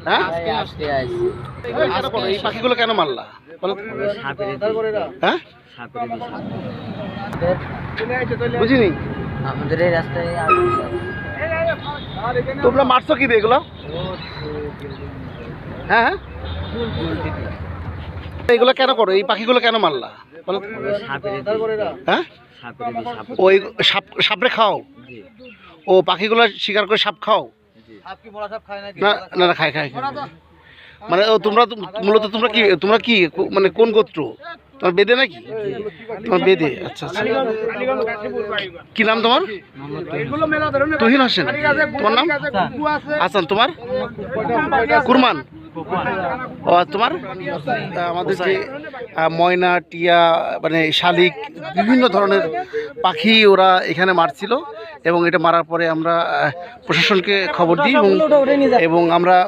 হ্যাঁ আজকে আইছি। এই পাখিগুলো কেন মারলা বলো তো? হ্যাঁ বুঝিনি। আমাদের এই রাস্তায় তোমরা মারছো কি দিয়ে এগুলো? হ্যাঁ হ্যাঁ এগুলো কেন করো? এই পাখিগুলো কেন মারলা বলো তো? হ্যাঁ ওই সাপরে খাও? ও পাখিগুলো শিকার করে সাপ খাও? না না না খায় খায় খায়। মানে ও তোমরা মূলত তোমরা কি মানে কোন গোত্র? তোমার বেদে নাকি? তোমার বেদে, আচ্ছা আচ্ছা। কি নাম তোমার? তুহিন হোসেন। তোমার নাম? হাসান। তোমার? কুরমান। ও আর তোমার? আমাদের যে ময়না, টিয়া, মানে শালিক, বিভিন্ন ধরনের পাখি ওরা এখানে মারছিল এবং এটা মারার পরে আমরা প্রশাসনকে খবর দিই এবং আমরা